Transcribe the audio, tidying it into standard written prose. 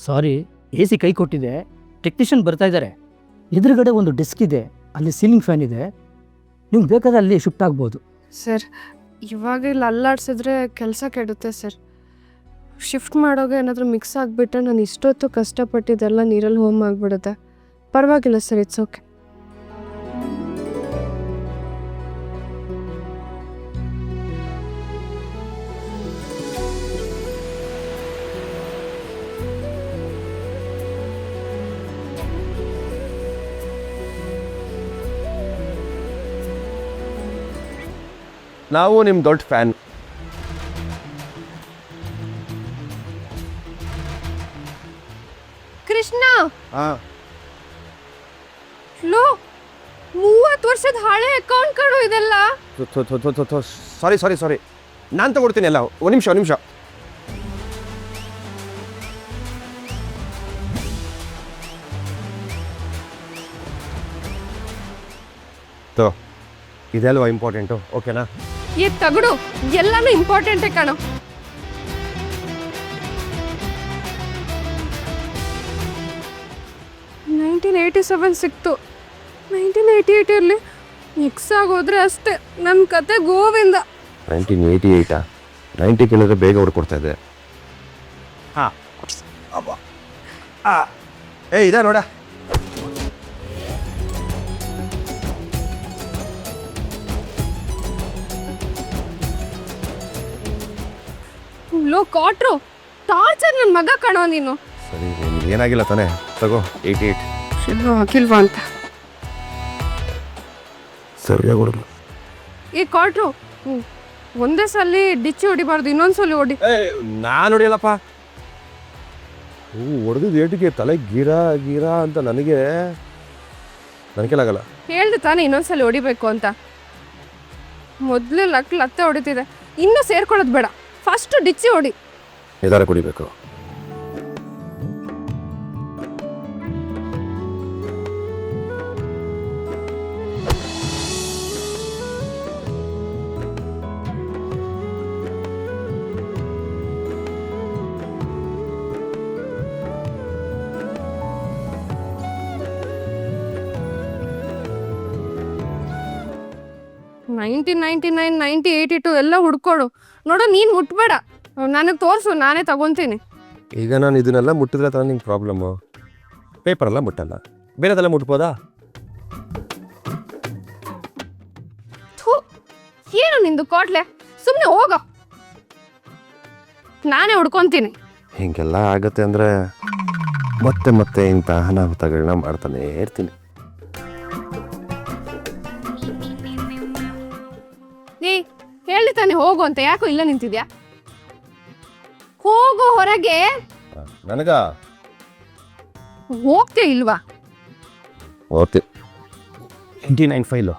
Sorry, A C ಕೈ ಕೊಟ್ಟಿದೆ, technician ಬರ್ತಾ ಇದ್ದಾರೆ. ಎದುರುಗಡೆ ಒಂದು ಡೆಸ್ಕ್ ಇದೆ, ಅಲ್ಲಿ ಸೀಲಿಂಗ್ ಫ್ಯಾನ್ ಇದೆ, ನೀವು ಬೇಕಾದ್ರೆ ಅಲ್ಲಿ ಶಿಫ್ಟ್ ಆಗ್ಬೋದು. ಸರ್ ಇವಾಗ ಇಲ್ಲಿ ಅಲ್ಲಾಡ್ಸಿದ್ರೆ ಕೆಲಸ ಕೆಡುತ್ತೆ ಸರ್. ಶಿಫ್ಟ್ ಮಾಡೋಗೆ ಏನಾದರೂ ಮಿಕ್ಸ್ ಆಗಿಬಿಟ್ರೆ ನಾನು ಇಷ್ಟೊತ್ತು ಕಷ್ಟಪಟ್ಟಿದ್ದೆಲ್ಲ ನೀರಲ್ಲಿ ಹೋಮ್ ಆಗಿಬಿಡುತ್ತೆ. ಪರವಾಗಿಲ್ಲ ಸರ್, ಇಟ್ಸ್ ಓಕೆ. ನಾವು ನಿಮ್ಮ ದೊಡ್ಡ ಫ್ಯಾನ್. ಕೃಷ್ಣ ಹಾಂ, ಲೋ 30 ವರ್ಷದ ಹಳೆ ಅಕೌಂಟ್ ಕಡು ಇದೆಲ್ಲ. ಸಾರಿ ನಾನು ತಗೊಡ್ತೀನಿ ಎಲ್ಲ. ಒಂದು ನಿಮಿಷ. ಇದೆಲ್ವಾ ಇಂಪಾರ್ಟೆಂಟು, ಓಕೆನಾ? ಈ ತಗಡು ಎಲ್ಲಾನು ಇಂಪಾರ್ಟೆಂಟೇ ಕಾಣೋ. ಸಿಕ್ತು. 1988 ಇರಲಿ, ಮಿಕ್ಸ್ ಆಗೋದ್ರೆ ಅಷ್ಟೇ ನನ್ನ ಕತೆ ಗೋವಿಂದ. 1988 90 ಕೇಳಿದ್ರೆ ಬೇಗ ಹೊಡ್ಕೊಡ್ತಾ ಇದ್ದೆ. ಹಾಂ, ಇದೆ ನೋಡ. ಲೋ ಕಾಟ್ರು, ಟಾರ್ಚರ್ ನನ್ನ ಮಗ ಕಾಣೋ ನೀನು. ಸರಿ, ಏನಾಗಿಲ್ಲ ತಾನೇ, ತಗೋ 88. ಹಾಕಿಲ್ವಾ ಅಂತ ಸರಿಯಾಗಿ ಹೊಡೆದು. ಈ ಕಾಟ್ರು ಒಂದೇ ಸಲ ಡಿಚ್ಚಿ ಹೊಡಿಬಾರ್ದು, ಇನ್ನೊಂದ್ಸಲಿ ಹೊಡಿ. ನಾನು ಹೊಡಿಯಲ್ಲಪ್ಪ. ಹೊಡೆದಿದ್ದು ಏಟಿಗೆ ತಲೆ ಗೀರಾ ಅಂತ ನನಗೇನಾಗಲ್ಲ. ಹೇಳ್ದೆ ತಾನೇ ಇನ್ನೊಂದ್ಸಲಿ ಹೊಡಿಬೇಕು ಅಂತ. ಮೊದಲು ಲತ್ತೆ ಹೊಡಿತಿದೆ, ಇನ್ನೂ ಸೇರ್ಕೊಳ್ಳೋದು ಬೇಡ, ಫಸ್ಟ್ ಡಿಚ್ಚಿ ಹೊಡಿ. ನಿಧಾನ ಕುಡಿಬೇಕು. ನೈನ್ಟೀನ್ 1982 ಎಲ್ಲ ಹುಡ್ಕೊಡು. ನೋಡು, ನೀನು ಮುಟ್ಬೇಡ, ನನಗೆ ತೋರಿಸು, ನಾನೇ ತಗೊತೀನಿ. ಈಗ ನಾನು ಇದನ್ನೆಲ್ಲ ಮುಟ್ಟಿದ್ರೆ ತಾನೇ ನಿಂಗೆ ಪ್ರಾಬ್ಲಮ್ಮು. ಪೇಪರೆಲ್ಲ ಮುಟ್ಟಲ್ಲ, ಬೇರೆದೆಲ್ಲ ಮುಟ್ಬೋದಾ? ಏನು ನಿಂದು ಕೋಟ್ಲೆ, ಸುಮ್ಮನೆ ಹೋಗ, ನಾನೇ ಹುಡ್ಕೊತೀನಿ. ಹಿಂಗೆಲ್ಲ ಆಗತ್ತೆ ಅಂದರೆ ಮತ್ತೆ ಇಂಥ ಅನಾಹುತಗಳನ್ನ ಮಾಡ್ತಾನೆ ಇರ್ತೀನಿ. ನೀ ಹೇಳಿ ತಾನೆ ಹೋಗು ಅಂತ, ಯಾಕೋ ಇಲ್ಲ ನಿಂತಿದ್ಯಾ? ಹೋಗು ಹೊರಗೆ. ನನಗ ಹೋಗ್ತೇ ಇಲ್ವಾ? ಓದ್ತಿ 89 ಫೈಲು